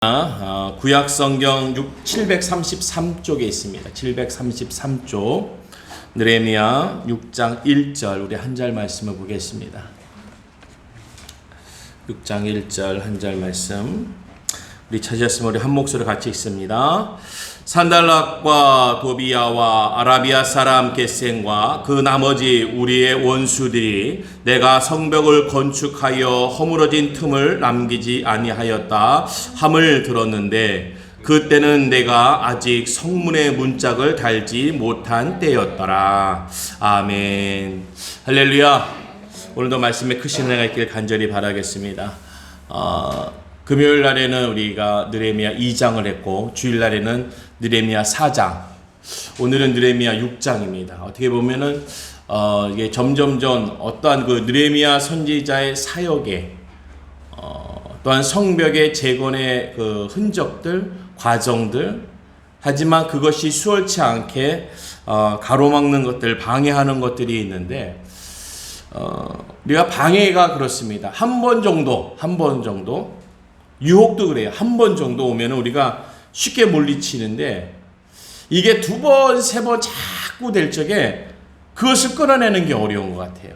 구약 성경 733쪽에 있습니다. 733쪽 느헤미야 6장 1절 우리 한 절 말씀을 보겠습니다. 6장 1절 한 절 말씀 우리 찾으셨으면 우리 한 목소리 같이 읽습니다. 산달락과 도비야와 아라비아 사람 겟셈과 그 나머지 우리의 원수들이 내가 성벽을 건축하여 허물어진 틈을 남기지 아니하였다 함을 들었는데 그때는 내가 아직 성문의 문짝을 달지 못한 때였더라. 아멘. 할렐루야. 오늘도 말씀에 크신 은혜가 있길 간절히 바라겠습니다. 금요일 날에는 우리가 느헤미야 2장을 했고 주일 날에는 느헤미야 4장, 오늘은 느헤미야 6장입니다. 어떻게 보면은 이게 점점점 어떠한 그 느헤미야 선지자의 사역에 또한 성벽의 재건의 그 흔적들, 과정들, 하지만 그것이 수월치 않게 가로막는 것들, 방해하는 것들이 있는데 우리가 방해가 그렇습니다. 한 번 정도 유혹도 그래요. 한 번 정도 오면 우리가 쉽게 물리치는데 이게 두 번, 세 번 자꾸 될 적에 그것을 끊어내는 게 어려운 것 같아요.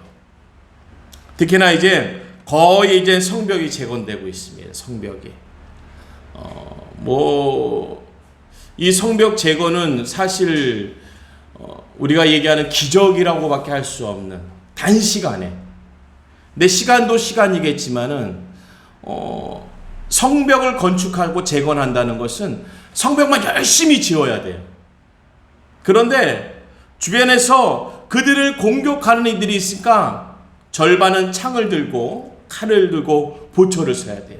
특히나 이제 거의 이제 성벽이 재건되고 있습니다. 성벽이. 이 성벽 재건은 사실 우리가 얘기하는 기적이라고밖에 할 수 없는 단시간에. 내 시간도 시간이겠지만은 성벽을 건축하고 재건한다는 것은 성벽만 열심히 지어야 돼요. 그런데 주변에서 그들을 공격하는 이들이 있으니까 절반은 창을 들고 칼을 들고 보초를 써야 돼요.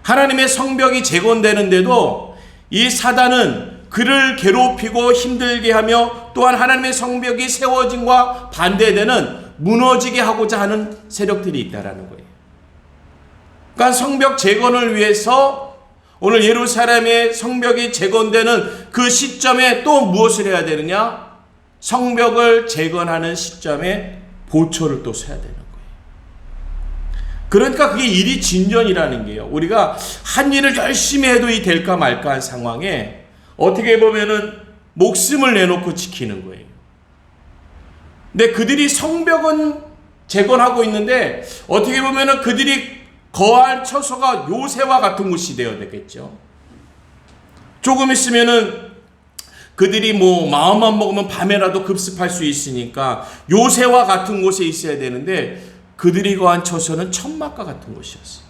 하나님의 성벽이 재건되는데도 이 사단은 그를 괴롭히고 힘들게 하며 또한 하나님의 성벽이 세워짐과 반대되는 무너지게 하고자 하는 세력들이 있다라는 거예요. 그러니까 성벽 재건을 위해서 오늘 예루살렘의 성벽이 재건되는 그 시점에 또 무엇을 해야 되느냐? 성벽을 재건하는 시점에 보초를 또 써야 되는 거예요. 그러니까 그게 일이 진전이라는 게요. 우리가 한 일을 열심히 해도 이 될까 말까 한 상황에 어떻게 보면은 목숨을 내놓고 지키는 거예요. 근데 그들이 성벽은 재건하고 있는데 어떻게 보면은 그들이 거할 처소가 요새와 같은 곳이 되어야 되겠죠. 조금 있으면은 그들이 마음만 먹으면 밤에라도 급습할 수 있으니까 요새와 같은 곳에 있어야 되는데 그들이 거한 처소는 천막과 같은 곳이었어요.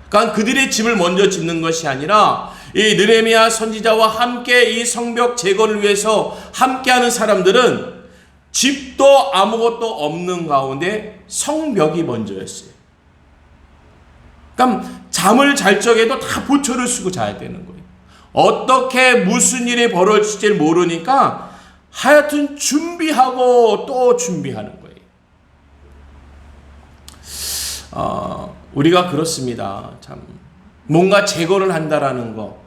그러니까 그들의 집을 먼저 짓는 것이 아니라 이 느헤미야 선지자와 함께 이 성벽 재건을 위해서 함께하는 사람들은 집도 아무것도 없는 가운데 성벽이 먼저였어요. 그러니까 잠을 잘 적에도 다 보초를 쓰고 자야 되는 거예요. 어떻게 무슨 일이 벌어질지 모르니까 하여튼 준비하고 또 준비하는 거예요. 우리가 그렇습니다. 참 뭔가 재건을 한다라는 거,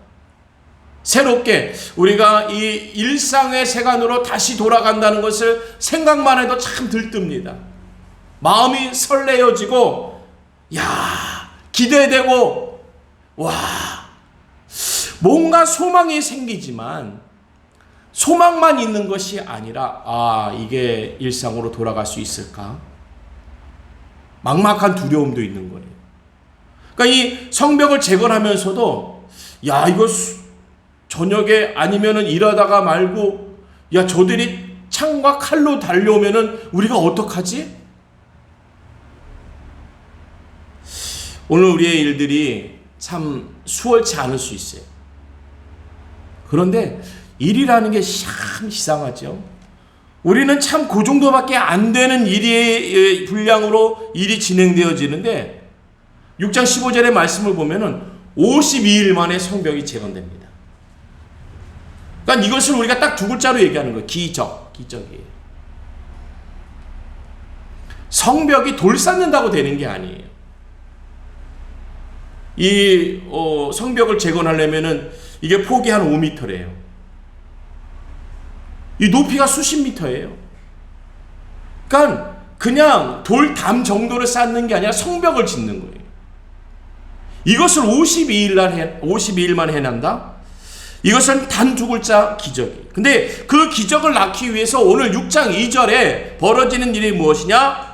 새롭게 우리가 이 일상의 세간으로 다시 돌아간다는 것을 생각만 해도 참 들뜹니다. 마음이 설레어지고 기대되고 뭔가 소망이 생기지만 소망만 있는 것이 아니라 이게 일상으로 돌아갈 수 있을까? 막막한 두려움도 있는 거예요. 그러니까 이 성벽을 재건하면서도 이거 저녁에 아니면은 일하다가 말고 저들이 창과 칼로 달려오면은 우리가 어떡하지? 오늘 우리의 일들이 참 수월치 않을 수 있어요. 그런데 일이라는 게 참 이상하죠. 우리는 참 그 정도밖에 안 되는 일의 분량으로 일이 진행되어지는데 6장 15절의 말씀을 보면은 52일 만에 성벽이 재건됩니다. 그러니까 이것을 우리가 딱 두 글자로 얘기하는 거예요. 기적이에요. 성벽이 돌 쌓는다고 되는 게 아니에요. 이 성벽을 재건하려면은 이게 폭이 한 5m래요. 이 높이가 수십 미터예요. 그러니까 그냥 돌담 정도를 쌓는 게 아니라 성벽을 짓는 거예요. 이것을 52일만 해낸다? 이것은 단 두 글자 기적이에요. 근데 그 기적을 낳기 위해서 오늘 6장 2절에 벌어지는 일이 무엇이냐?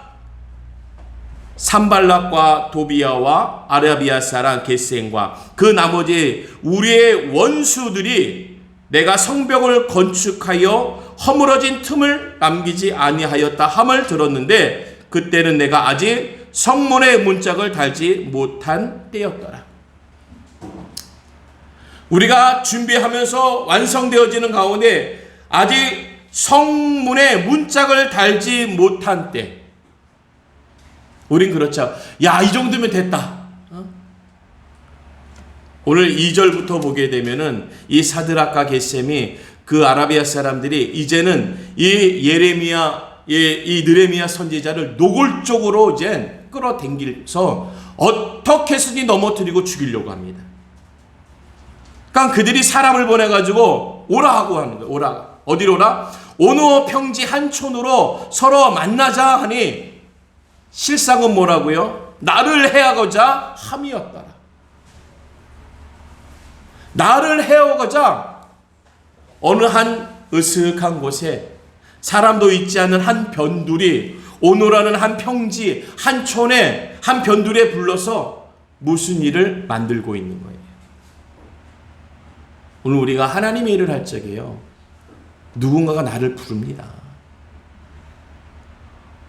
산발락과 도비야와 아라비아 사람 겟셈과 그 나머지 우리의 원수들이 내가 성벽을 건축하여 허물어진 틈을 남기지 아니하였다 함을 들었는데 그때는 내가 아직 성문의 문짝을 달지 못한 때였더라. 우리가 준비하면서 완성되어지는 가운데 아직 성문의 문짝을 달지 못한 때, 우린 그렇죠. 야, 이 정도면 됐다. 오늘 2절부터 보게 되면은 이 사드락과 겟셈이 그 아라비아 사람들이 이제는 이 느헤미야 선지자를 노골적으로 이제 끌어당겨서 어떻게 해서든 넘어뜨리고 죽이려고 합니다. 그러니까 그들이 사람을 보내가지고 오라 하고 하는 거예요. 오라. 어디로 오라? 오노 평지 한촌으로 서로 만나자 하니 실상은 뭐라고요? 나를 해하고자 함이었더라. 나를 해오고자 어느 한 으슥한 곳에 사람도 있지 않은 한 변두리, 오노라는 한 평지, 한 촌에 한 변두리에 불러서 무슨 일을 만들고 있는 거예요. 오늘 우리가 하나님의 일을 할 적에요, 누군가가 나를 부릅니다.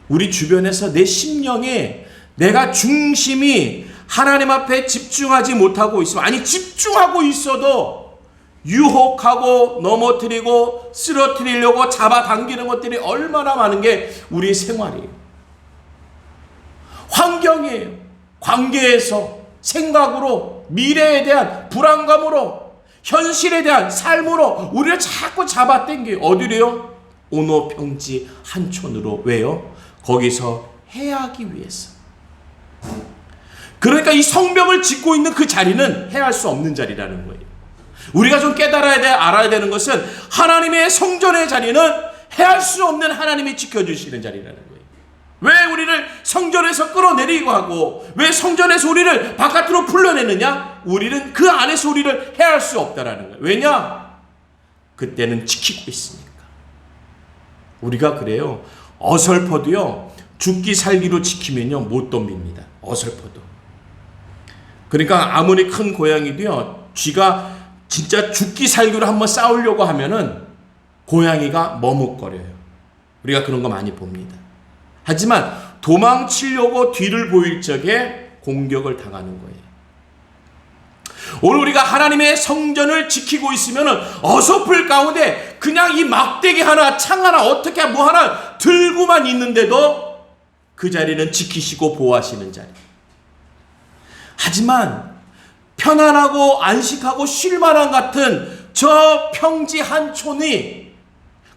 우리 주변에서 내 심령에 내가 중심이 하나님 앞에 집중하지 못하고 있으면, 아니 집중하고 있어도 유혹하고 넘어뜨리고 쓰러뜨리려고 잡아당기는 것들이 얼마나 많은 게 우리의 생활이에요. 환경이에요. 관계에서, 생각으로, 미래에 대한 불안감으로, 현실에 대한 삶으로 우리를 자꾸 잡아당겨요. 어디로요? 오노 평지 한촌으로. 왜요? 거기서 해하기 위해서. 그러니까 이 성벽을 짓고 있는 그 자리는 해할 수 없는 자리라는 거예요. 우리가 좀 알아야 되는 것은 하나님의 성전의 자리는 해할 수 없는 하나님이 지켜주시는 자리라는 거예요. 왜 우리를 성전에서 끌어내리고 하고 왜 성전에서 우리를 바깥으로 풀려내느냐? 우리는 그 안에서 우리를 해할 수 없다라는 거예요. 왜냐? 그때는 지키고 있으니까. 우리가 그래요. 어설퍼도요, 죽기 살기로 지키면요 못 덤빕니다. 어설퍼도. 그러니까 아무리 큰 고양이도요, 쥐가 진짜 죽기 살기로 한번 싸우려고 하면은 고양이가 머뭇거려요. 우리가 그런 거 많이 봅니다. 하지만 도망치려고 뒤를 보일 적에 공격을 당하는 거예요. 오늘 우리가 하나님의 성전을 지키고 있으면 어설플 가운데 그냥 이 막대기 하나, 창 하나, 어떻게 뭐 하나 들고만 있는데도 그 자리는 지키시고 보호하시는 자리. 하지만 편안하고 안식하고 쉴만한 같은 저 평지 한촌이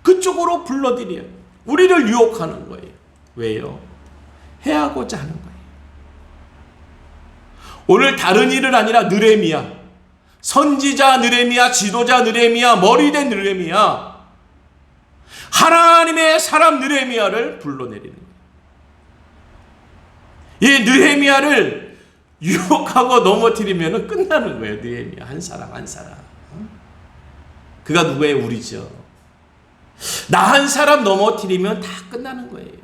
그쪽으로 불러들여요. 우리를 유혹하는 거예요. 왜요? 해하고자 하는 거예요. 오늘 다른 일은 아니라 느헤미야, 선지자 느헤미야, 지도자 느헤미야, 머리된 느헤미야, 하나님의 사람 느헤미야를 불러내리는 거예요. 이 느헤미야를 유혹하고 넘어뜨리면 끝나는 거예요. 느헤미야 한 사람 한 사람. 그가 누구예요? 우리죠. 나 한 사람 넘어뜨리면 다 끝나는 거예요.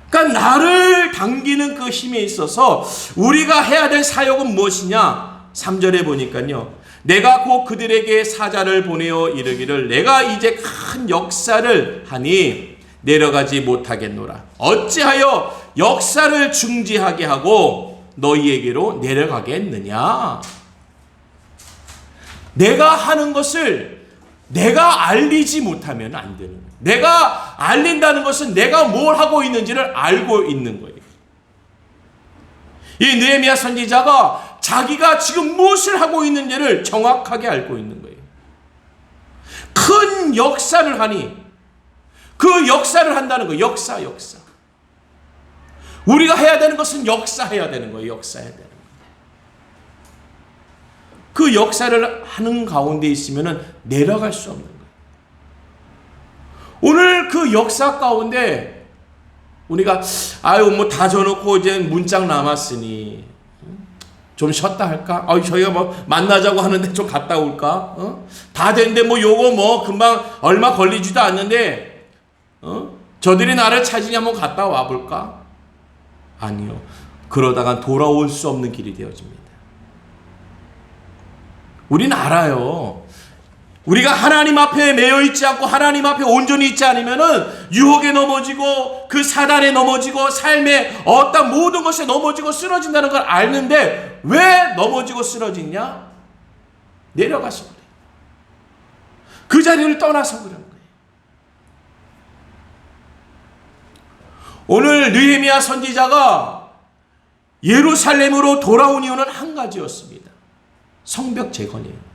그러니까 나를 당기는 그 힘에 있어서 우리가 해야 될 사역은 무엇이냐? 3절에 보니까요, 내가 곧 그들에게 사자를 보내어 이르기를 내가 이제 큰 역사를 하니 내려가지 못하겠노라. 어찌하여 역사를 중지하게 하고 너희에게로 내려가겠느냐? 내가 하는 것을 내가 알리지 못하면 안 되는 거예요. 내가 알린다는 것은 내가 뭘 하고 있는지를 알고 있는 거예요. 이 느헤미야 선지자가 자기가 지금 무엇을 하고 있는지를 정확하게 알고 있는 거예요. 큰 역사를 하니 그 역사를 한다는 거예요. 역사. 우리가 해야 되는 것은 역사해야 되는 거예요. 역사해야 되는 거예요. 그 역사를 하는 가운데 있으면 내려갈 수 없는 거예요. 오늘 그 역사 가운데 우리가 뭐 다 져놓고 이제 문짝 남았으니 좀 쉬었다 할까? 저희가 뭐 만나자고 하는데 좀 갔다 올까? 다 됐는데 뭐 요거 뭐 금방 얼마 걸리지도 않는데 저들이 나를 찾으니 한번 갔다 와볼까? 아니요. 그러다가 돌아올 수 없는 길이 되어집니다. 우리는 알아요. 우리가 하나님 앞에 매여 있지 않고 하나님 앞에 온전히 있지 않으면은 유혹에 넘어지고 그 사단에 넘어지고 삶의 어떤 모든 것에 넘어지고 쓰러진다는 걸 알는데 왜 넘어지고 쓰러지냐? 내려가서 그래. 그 자리를 떠나서 그런 거예요. 오늘 느헤미야 선지자가 예루살렘으로 돌아온 이유는 한 가지였습니다. 성벽 재건이에요.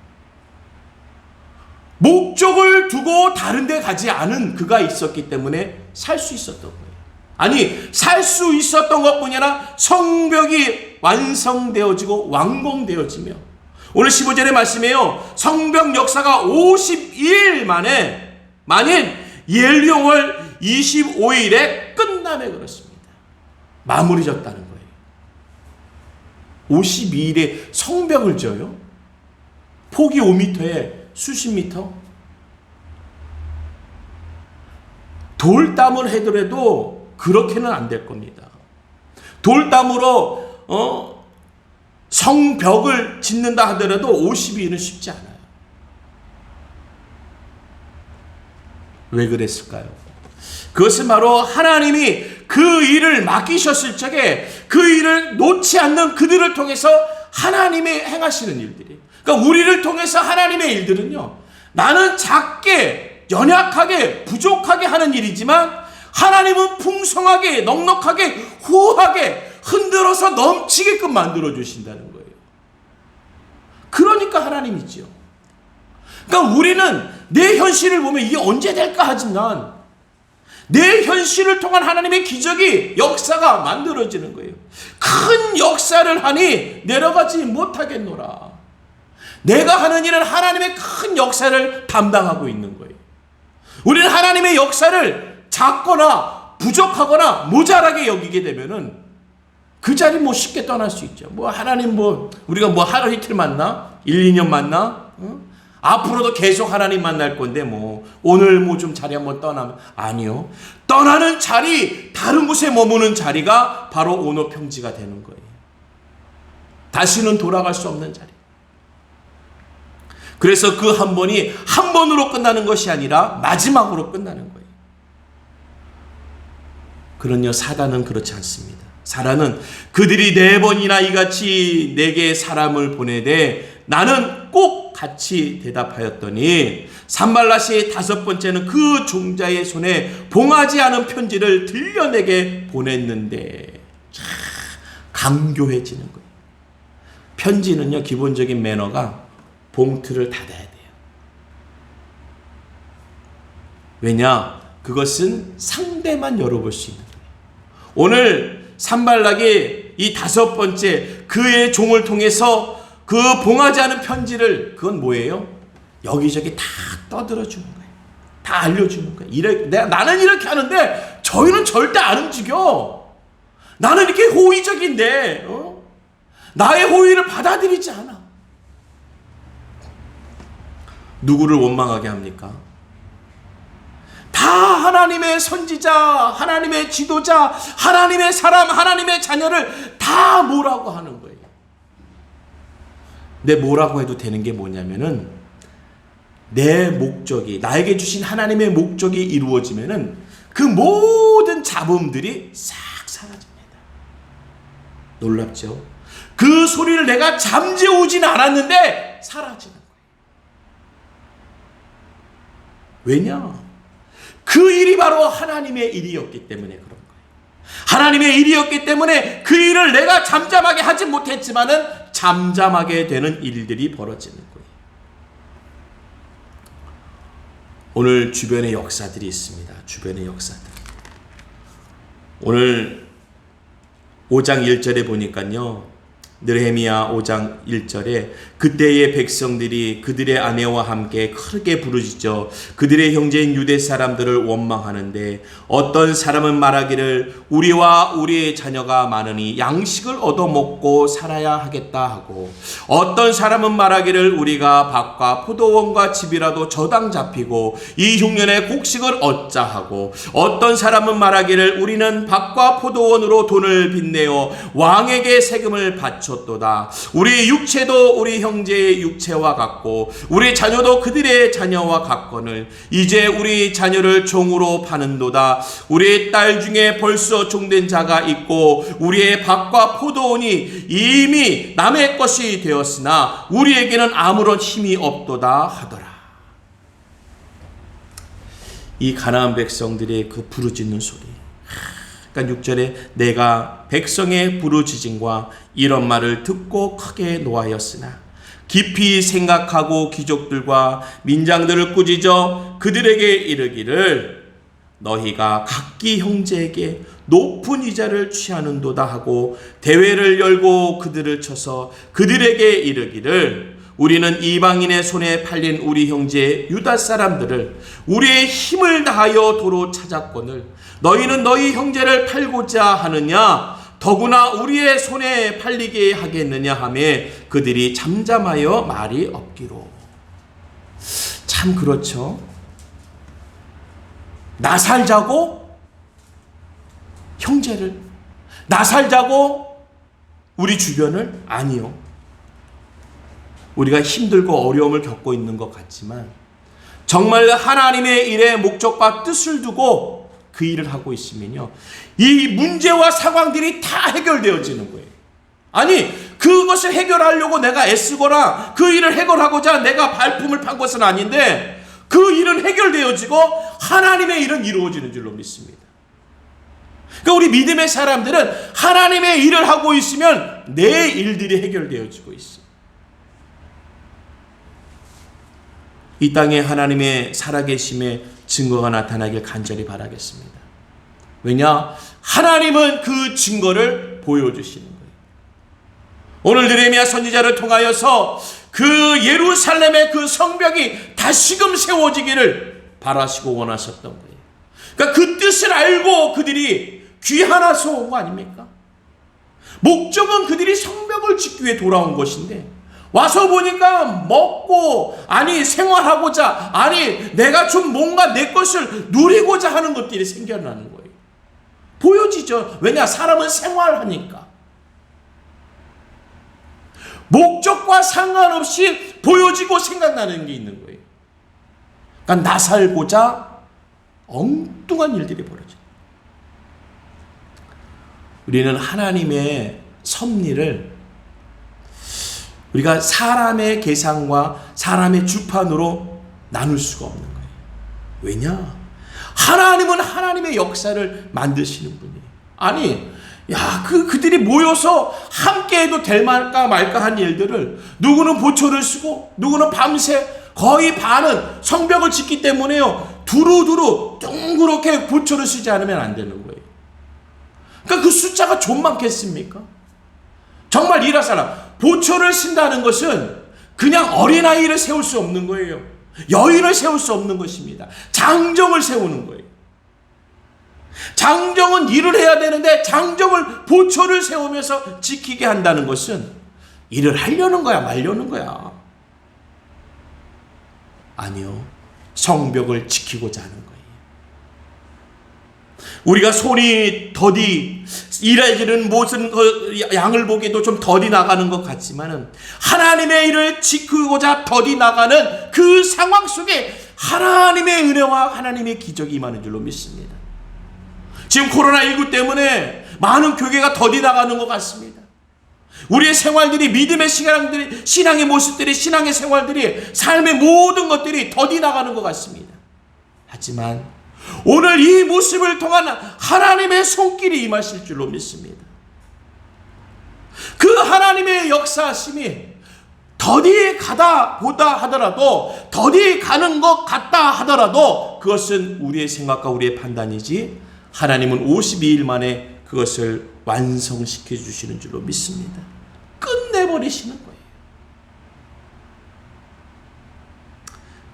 목적을 두고 다른 데 가지 않은 그가 있었기 때문에 살 수 있었던 거예요. 아니, 살 수 있었던 것뿐이 아니라 성벽이 완성되어지고 완공되어지며 오늘 15절의 말씀이에요. 성벽 역사가 52일 만에 만인 옐리용월 25일에 끝남에 그렇습니다. 마무리 졌다는 거예요. 52일에 성벽을 져요? 폭이 5m에 수십 미터? 돌담을 해더라도 그렇게는 안 될 겁니다. 돌담으로 성벽을 짓는다 하더라도 52일은 쉽지 않아요. 왜 그랬을까요? 그것은 바로 하나님이 그 일을 맡기셨을 적에 그 일을 놓지 않는 그들을 통해서 하나님이 행하시는 일들이. 그러니까 우리를 통해서 하나님의 일들은요, 나는 작게, 연약하게, 부족하게 하는 일이지만 하나님은 풍성하게, 넉넉하게, 후하게 흔들어서 넘치게끔 만들어 주신다는 거예요. 그러니까 하나님이지요. 그러니까 우리는 내 현실을 보면 이게 언제 될까 하지만 내 현실을 통한 하나님의 기적이, 역사가 만들어지는 거예요. 큰 역사를 하니 내려가지 못하겠노라. 내가 하는 일은 하나님의 큰 역사를 담당하고 있는 거예요. 우리는 하나님의 역사를 작거나 부족하거나 모자라게 여기게 되면은 그 자리 뭐 쉽게 떠날 수 있죠. 뭐 하나님 뭐 우리가 뭐 하루 이틀 만나? 1, 2년 만나? 앞으로도 계속 하나님 만날 건데 뭐 오늘 뭐 좀 자리 한번 떠나면 아니요. 떠나는 자리, 다른 곳에 머무는 자리가 바로 온오평지가 되는 거예요. 다시는 돌아갈 수 없는 자리. 그래서 그 한 번이 한 번으로 끝나는 것이 아니라 마지막으로 끝나는 거예요. 그런요, 사단은 그렇지 않습니다. 사단은 그들이 4번이나 이같이 내게 사람을 보내되 나는 꼭 같이 대답하였더니 산발랏이 5번째는 그 종자의 손에 봉하지 않은 편지를 들려내게 보냈는데 강교해지는 거예요. 편지는요, 기본적인 매너가 봉투를 닫아야 돼요. 왜냐? 그것은 상대만 열어볼 수 있는 거예요. 오늘 산발락이 이 5번째 그의 종을 통해서 그 봉하지 않은 편지를, 그건 뭐예요? 여기저기 다 떠들어주는 거예요. 다 알려주는 거예요. 나는 이렇게 하는데 저희는 절대 안 움직여. 나는 이렇게 호의적인데 나의 호의를 받아들이지 않아. 누구를 원망하게 합니까? 다 하나님의 선지자, 하나님의 지도자, 하나님의 사람, 하나님의 자녀를 다 뭐라고 하는 거예요. 내 뭐라고 해도 되는 게 뭐냐면은 내 목적이, 나에게 주신 하나님의 목적이 이루어지면은 그 모든 잡음들이 싹 사라집니다. 놀랍죠? 그 소리를 내가 잠재우진 않았는데 사라지는 거예요. 왜냐? 그 일이 바로 하나님의 일이었기 때문에 그런 거예요. 하나님의 일이었기 때문에 그 일을 내가 잠잠하게 하지 못했지만은 잠잠하게 되는 일들이 벌어지는 거예요. 오늘 주변에 역사들이 있습니다. 주변의 역사들. 오늘 5장 1절에 보니까요, 느헤미야 5장 1절에 그때의 백성들이 그들의 아내와 함께 크게 부르짖어 그들의 형제인 유대 사람들을 원망하는데 어떤 사람은 말하기를 우리와 우리의 자녀가 많으니 양식을 얻어먹고 살아야 하겠다 하고 어떤 사람은 말하기를 우리가 밭과 포도원과 집이라도 저당 잡히고 이 흉년에 곡식을 얻자 하고 어떤 사람은 말하기를 우리는 밭과 포도원으로 돈을 빚내어 왕에게 세금을 바쳤도다. 우리 육체도 우리 형제의 육체와 같고 우리 자녀도 그들의 자녀와 같거늘 이제 우리 자녀를 종으로 파는도다. 우리의 딸 중에 벌써 종된 자가 있고 우리의 밭과 포도원이 이미 남의 것이 되었으나 우리에게는 아무런 힘이 없도다 하더라. 이 가나안 백성들의 그 부르짖는 소리, 그러니까 6절에 내가 백성의 부르짖음과 이런 말을 듣고 크게 노하였으나 깊이 생각하고 귀족들과 민장들을 꾸짖어 그들에게 이르기를 너희가 각기 형제에게 높은 이자를 취하는도다 하고 대회를 열고 그들을 쳐서 그들에게 이르기를 우리는 이방인의 손에 팔린 우리 형제 유다 사람들을 우리의 힘을 다하여 도로 찾았거늘 너희는 너희 형제를 팔고자 하느냐 더구나 우리의 손에 팔리게 하겠느냐 하며 그들이 잠잠하여 말이 없기로. 참 그렇죠. 나 살자고 형제를, 나 살자고 우리 주변을, 아니요. 우리가 힘들고 어려움을 겪고 있는 것 같지만 정말 하나님의 일에 목적과 뜻을 두고 그 일을 하고 있으면요, 이 문제와 상황들이 다 해결되어지는 거예요. 아니, 그것을 해결하려고 내가 애쓰거나 그 일을 해결하고자 내가 발품을 판 것은 아닌데 그 일은 해결되어지고 하나님의 일은 이루어지는 줄로 믿습니다. 그러니까 우리 믿음의 사람들은 하나님의 일을 하고 있으면 내 일들이 해결되어지고 있어요. 이 땅에 하나님의 살아계심의 증거가 나타나길 간절히 바라겠습니다. 왜냐? 하나님은 그 증거를 보여주시는 거예요. 오늘 느헤미야 선지자를 통하여서 그 예루살렘의 그 성벽이 다시금 세워지기를 바라시고 원하셨던 거예요. 그러니까 그 뜻을 알고 그들이 귀환해서 온 거 아닙니까? 목적은 그들이 성벽을 짓기 위해 돌아온 것인데 와서 보니까 먹고, 아니 생활하고자, 아니 내가 좀 뭔가 내 것을 누리고자 하는 것들이 생겨나는 거예요. 보여지죠. 왜냐? 사람은 생활하니까. 목적과 상관없이 보여지고 생각나는 게 있는 거예요. 그러니까 나 살고자 엉뚱한 일들이 벌어져요. 우리는 하나님의 섭리를 우리가 사람의 계산과 사람의 주판으로 나눌 수가 없는 거예요. 왜냐? 하나님은 하나님의 역사를 만드시는 분이에요. 아니, 그들이 모여서 함께 해도 될 말까 말까 한 일들을 누구는 보초를 쓰고 누구는 밤새 거의 반은 성벽을 짓기 때문에요. 두루두루 둥그렇게 보초를 쓰지 않으면 안 되는 거예요. 그러니까 그 숫자가 좀 많겠습니까? 정말 일할 사람. 보초를 쓴다는 것은 그냥 어린아이를 세울 수 없는 거예요. 여인을 세울 수 없는 것입니다. 장정을 세우는 거예요. 장정은 일을 해야 되는데 장정을 보초를 세우면서 지키게 한다는 것은 일을 하려는 거야 말려는 거야? 아니요. 성벽을 지키고자 하는 거예요. 우리가 손이 더디 일해지는 모든 양을 보기에도 좀 더디 나가는 것 같지만은 하나님의 일을 지키고자 더디 나가는 그 상황 속에 하나님의 은혜와 하나님의 기적이 임하는 줄로 믿습니다. 지금 코로나19 때문에 많은 교회가 더디 나가는 것 같습니다. 우리의 생활들이, 믿음의 시간들이, 신앙의 모습들이, 신앙의 생활들이, 삶의 모든 것들이 더디 나가는 것 같습니다. 하지만 오늘 이 모습을 통한 하나님의 손길이 임하실 줄로 믿습니다. 그 하나님의 역사하심이 더디 가다 보다 하더라도, 더디 가는 것 같다 하더라도 그것은 우리의 생각과 우리의 판단이지 하나님은 52일 만에 그것을 완성시켜 주시는 줄로 믿습니다. 보내버리시는 거예요.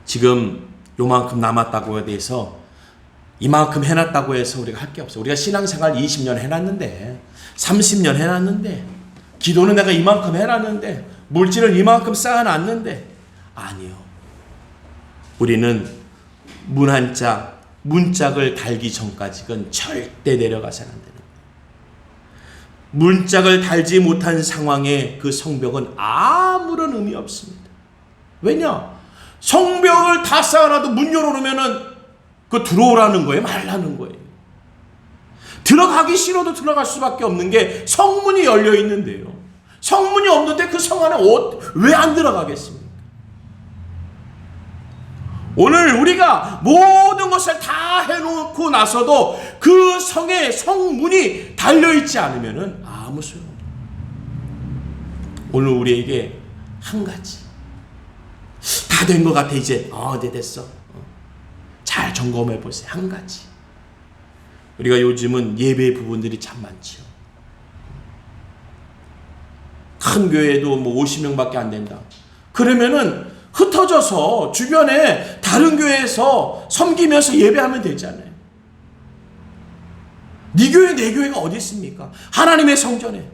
지금 요만큼 남았다고 해서 이만큼 해놨다고 해서 우리가 할 게 없어. 우리가 신앙생활 20년 해놨는데 30년 해놨는데 기도는 내가 이만큼 해놨는데 물질을 이만큼 쌓아놨는데 아니요. 우리는 문 한 짝, 문짝을 달기 전까지는 절대 내려가서는 안 되는 거예요. 문짝을 달지 못한 상황에 그 성벽은 아무런 의미 없습니다. 왜냐? 성벽을 다 쌓아놔도 문 열어놓으면은 그 들어오라는 거예요? 말라는 거예요? 들어가기 싫어도 들어갈 수밖에 없는 게 성문이 열려 있는데요. 성문이 없는데 그 성 안에 왜 안 들어가겠습니까? 오늘 우리가 모든 것을 다 해놓고 나서도 그 성의 성문이 달려있지 않으면 아무 소용없어요. 오늘 우리에게 한 가지 다 된 것 같아 이제 네 됐어. 잘 점검해 보세요. 한 가지 우리가 요즘은 예배 부분들이 참 많죠. 큰 교회도 뭐 50명밖에 안 된다. 그러면은 흩어져서 주변에 다른 교회에서 섬기면서 예배하면 되잖아요. 네 교회 내 교회가 어디 있습니까? 하나님의 성전에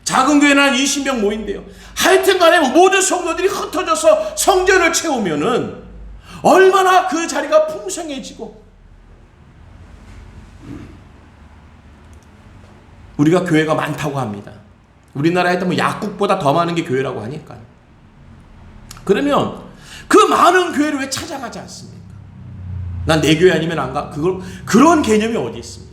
작은 교회는 한 20명 모인대요. 하여튼 간에 모든 성도들이 흩어져서 성전을 채우면은 얼마나 그 자리가 풍성해지고 우리가 교회가 많다고 합니다. 우리나라에 뭐 약국보다 더 많은 게 교회라고 하니까. 그러면 그 많은 교회를 왜 찾아가지 않습니까? 난 내 교회 아니면 안 가. 그런 개념이 어디 있습니까?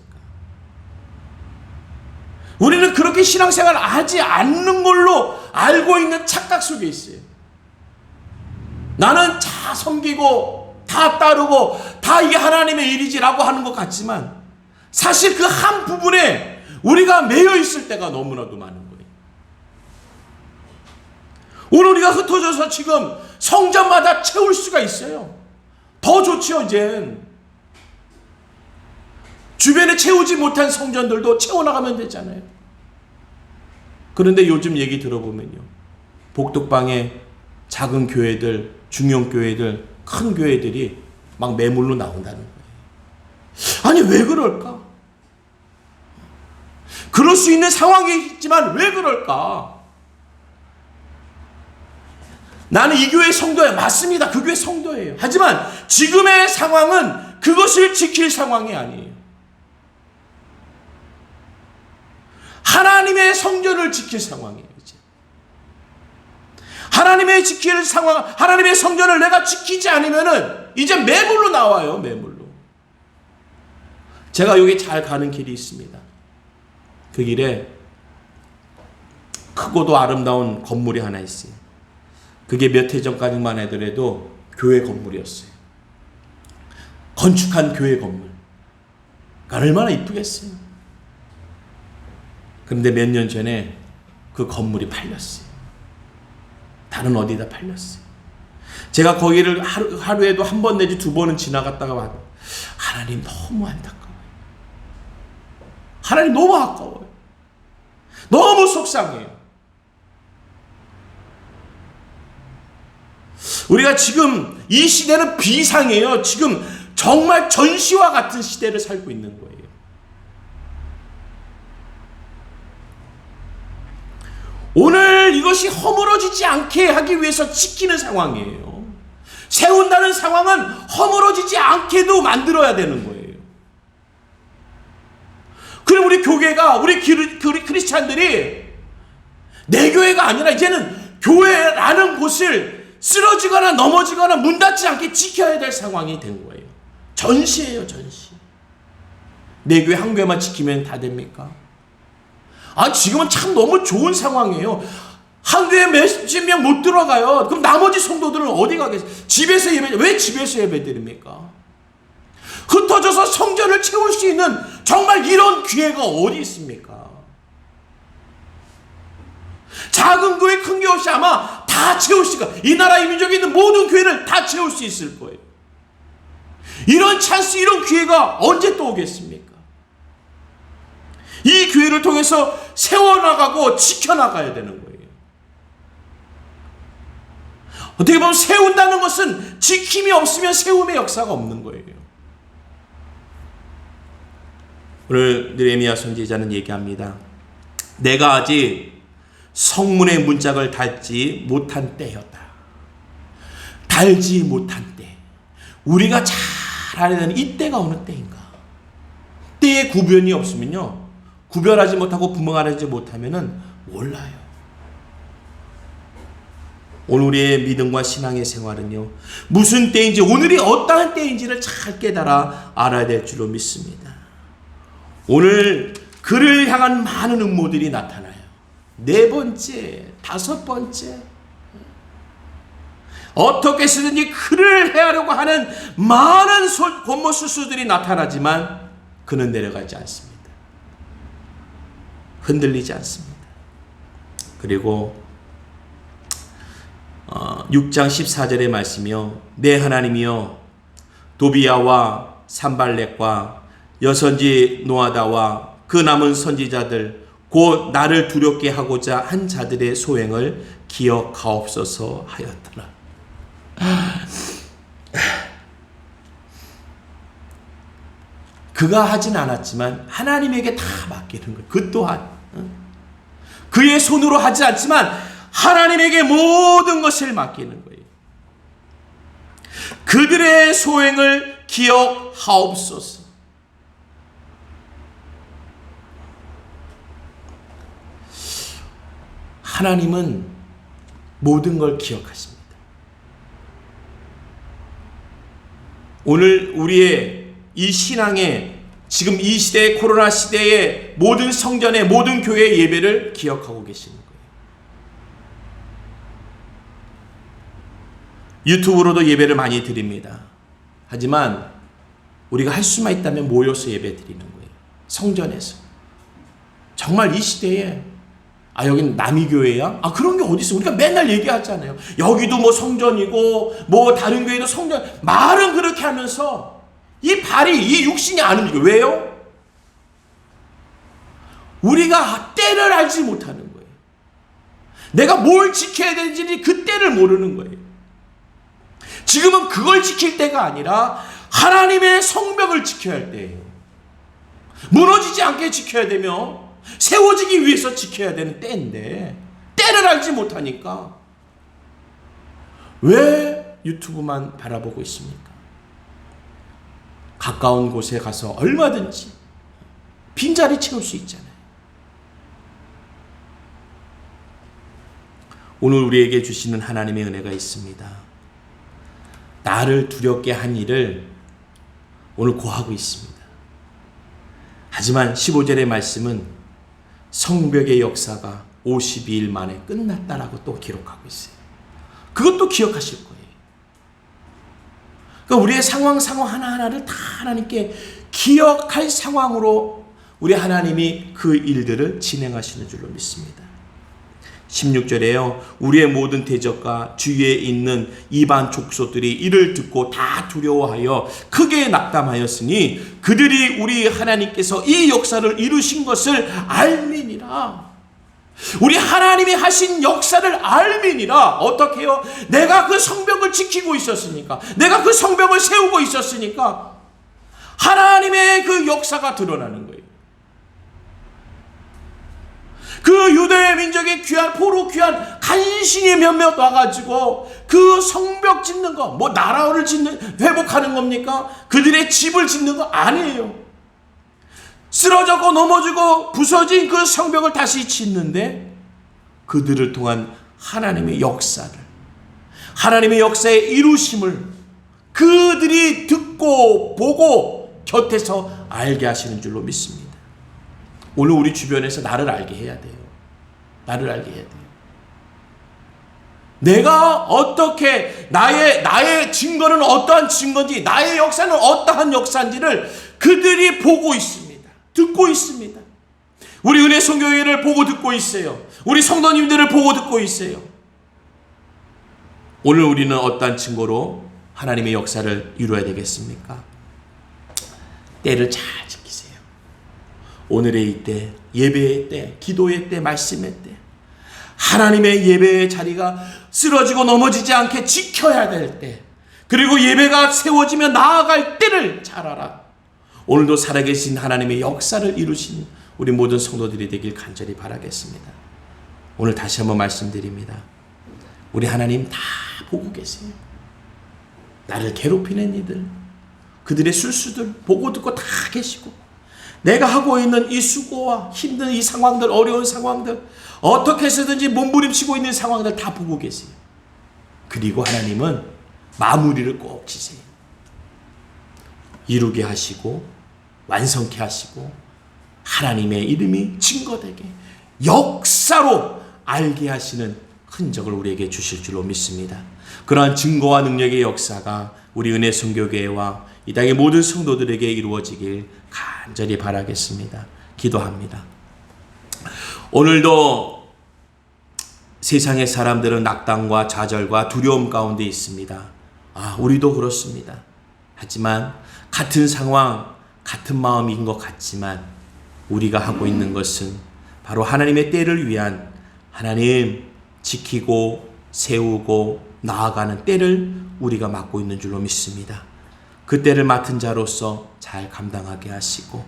우리는 그렇게 신앙생활을 하지 않는 걸로 알고 있는 착각 속에 있어요. 나는 다 섬기고 다 따르고 다 이게 하나님의 일이지라고 하는 것 같지만 사실 그 한 부분에 우리가 매여 있을 때가 너무나도 많은 거예요. 오늘 우리가 흩어져서 지금 성전마다 채울 수가 있어요. 더 좋죠. 이젠 주변에 채우지 못한 성전들도 채워나가면 되잖아요. 그런데 요즘 얘기 들어보면요, 복덕방에 작은 교회들, 중형교회들, 큰 교회들이 막 매물로 나온다는 거예요. 아니 왜 그럴까? 그럴 수 있는 상황이 있지만 왜 그럴까? 나는 이 교회 성도야. 맞습니다. 그 교회 성도예요. 하지만 지금의 상황은 그것을 지킬 상황이 아니에요. 하나님의 성전을 지킬 상황이에요. 이제 하나님의 지킬 상황, 하나님의 성전을 내가 지키지 않으면은 이제 매물로 나와요. 매물로. 제가 여기 잘 가는 길이 있습니다. 그 길에 크고도 아름다운 건물이 하나 있어요. 그게 몇 해 전까지만 하더라도 교회 건물이었어요. 건축한 교회 건물. 얼마나 이쁘겠어요. 그런데 몇 년 전에 그 건물이 팔렸어요. 다른 어디다 팔렸어요. 제가 거기를 하루에도 한 번 내지 두 번은 지나갔다가 와도 하나님 너무 안타까워요. 하나님 너무 아까워요. 너무 속상해요. 우리가 지금 이 시대는 비상이에요. 지금 정말 전시와 같은 시대를 살고 있는 거예요. 오늘 이것이 허물어지지 않게 하기 위해서 지키는 상황이에요. 세운다는 상황은 허물어지지 않게도 만들어야 되는 거예요. 그럼 우리 교회가, 우리 크리스찬들이 내 교회가 아니라 이제는 교회라는 곳을 쓰러지거나 넘어지거나 문 닫지 않게 지켜야 될 상황이 된 거예요. 전시예요, 전시. 내 교회 한 교회만 지키면 다 됩니까? 지금은 참 너무 좋은 상황이에요. 한 교회 몇십 명 못 들어가요. 그럼 나머지 성도들은 어디 가겠어요? 집에서 예배, 왜 집에서 예배 드립니까? 흩어져서 성전을 채울 수 있는 정말 이런 기회가 어디 있습니까? 작은 교회, 큰 교회 없이 아마 다 채울 수가, 이 나라 이 민족에 있는 모든 교회를 다 채울 수 있을 거예요. 이런 찬스, 이런 기회가 언제 또 오겠습니까? 이 교회를 통해서 세워나가고 지켜나가야 되는 거예요. 어떻게 보면 세운다는 것은 지킴이 없으면 세움의 역사가 없는 거예요. 오늘 느헤미야 선지자는 얘기합니다. 내가 아직 성문의 문짝을 달지 못한 때였다. 달지 못한 때. 우리가 잘 알아야 되는 이때가 어느 때인가? 때의 구별이 없으면요, 구별하지 못하고 분명하지 못하면은 몰라요. 오늘 우리의 믿음과 신앙의 생활은요, 무슨 때인지, 오늘이 어떠한 때인지를 잘 깨달아 알아야 될 줄로 믿습니다. 오늘 그를 향한 많은 음모들이 나타나요. 4번째, 5번째, 어떻게 쓰든지 그를 해하려고 하는 많은 권모술수들이 나타나지만 그는 내려가지 않습니다. 흔들리지 않습니다. 그리고 6장 14절의 말씀이요, 내 하나님이여 도비야와 산발렛과 여선지 노아다와 그 남은 선지자들 곧 나를 두렵게 하고자 한 자들의 소행을 기억하옵소서 하였더라. 그가 하진 않았지만 하나님에게 다 맡기는 거예요. 그 또한 그의 손으로 하지 않지만 하나님에게 모든 것을 맡기는 거예요. 그들의 소행을 기억하옵소서. 하나님은 모든 걸 기억하십니다. 오늘 우리의 이 신앙의 지금 이 시대의 코로나 시대의 모든 성전의 모든 교회의 예배를 기억하고 계시는 거예요. 유튜브로도 예배를 많이 드립니다. 하지만 우리가 할 수만 있다면 모여서 예배 드리는 거예요. 성전에서. 정말 이 시대에 여긴 남이교회야? 그런 게 어디 있어? 우리가 맨날 얘기하잖아요. 여기도 뭐 성전이고 뭐 다른 교회도 성전. 말은 그렇게 하면서 이 발이, 이 육신이 안 움직여. 왜요? 우리가 때를 알지 못하는 거예요. 내가 뭘 지켜야 되는지 그 때를 모르는 거예요. 지금은 그걸 지킬 때가 아니라 하나님의 성벽을 지켜야 할 때예요. 무너지지 않게 지켜야 되며 세워지기 위해서 지켜야 되는 때인데 때를 알지 못하니까 왜 유튜브만 바라보고 있습니까? 가까운 곳에 가서 얼마든지 빈자리 채울 수 있잖아요. 오늘 우리에게 주시는 하나님의 은혜가 있습니다. 나를 두렵게 한 일을 오늘 고하고 있습니다. 하지만 15절의 말씀은 성벽의 역사가 52일 만에 끝났다라고 또 기록하고 있어요. 그것도 기억하실 거예요. 그러니까 우리의 상황 하나하나를 다 하나님께 기억할 상황으로 우리 하나님이 그 일들을 진행하시는 줄로 믿습니다. 16절에요. 우리의 모든 대적과 주위에 있는 이방 족속들이 이를 듣고 다 두려워하여 크게 낙담하였으니 그들이 우리 하나님께서 이 역사를 이루신 것을 알미니라. 우리 하나님이 하신 역사를 알미니라. 어떻게 해요? 내가 그 성벽을 지키고 있었으니까, 내가 그 성벽을 세우고 있었으니까 하나님의 그 역사가 드러나는 거예요. 그 유대 민족의 귀한, 포로 귀한 간신히 몇몇 와가지고 그 성벽 짓는 거, 뭐 나라를 회복하는 겁니까? 그들의 집을 짓는 거 아니에요. 쓰러졌고 넘어지고 부서진 그 성벽을 다시 짓는데 그들을 통한 하나님의 역사를, 하나님의 역사의 이루심을 그들이 듣고 보고 곁에서 알게 하시는 줄로 믿습니다. 오늘 우리 주변에서 나를 알게 해야 돼요. 나를 알게 해야 돼요. 내가 어떻게, 나의 증거는 어떠한 증거인지, 나의 역사는 어떠한 역사인지를 그들이 보고 있습니다. 듣고 있습니다. 우리 은혜 선교회를 보고 듣고 있어요. 우리 성도님들을 보고 듣고 있어요. 오늘 우리는 어떠한 증거로 하나님의 역사를 이루어야 되겠습니까? 때를 잘 지키세요. 오늘의 이때, 예배의 때, 기도의 때, 말씀의 때, 하나님의 예배의 자리가 쓰러지고 넘어지지 않게 지켜야 될 때, 그리고 예배가 세워지며 나아갈 때를 잘 알아. 오늘도 살아계신 하나님의 역사를 이루신 우리 모든 성도들이 되길 간절히 바라겠습니다. 오늘 다시 한번 말씀드립니다. 우리 하나님 다 보고 계세요. 나를 괴롭히는 이들, 그들의 술수들 보고 듣고 다 계시고, 내가 하고 있는 이 수고와 힘든 이 상황들, 어려운 상황들, 어떻게 해서든지 몸부림치고 있는 상황들 다 보고 계세요. 그리고 하나님은 마무리를 꼭 지세요. 이루게 하시고 완성케 하시고 하나님의 이름이 증거되게 역사로 알게 하시는 흔적을 우리에게 주실 줄로 믿습니다. 그러한 증거와 능력의 역사가 우리 은혜 선교교회와 이 땅의 모든 성도들에게 이루어지길 간절히 바라겠습니다. 기도합니다. 오늘도 세상의 사람들은 낙담과 좌절과 두려움 가운데 있습니다. 우리도 그렇습니다. 하지만 같은 상황, 같은 마음인 것 같지만 우리가 하고 있는 것은 바로 하나님의 때를 위한, 하나님 지키고 세우고 나아가는 때를 우리가 맡고 있는 줄로 믿습니다. 그 때를 맡은 자로서 잘 감당하게 하시고,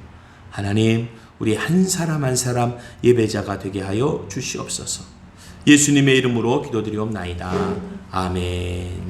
하나님 우리 한 사람 한 사람 예배자가 되게 하여 주시옵소서. 예수님의 이름으로 기도드리옵나이다. 아멘.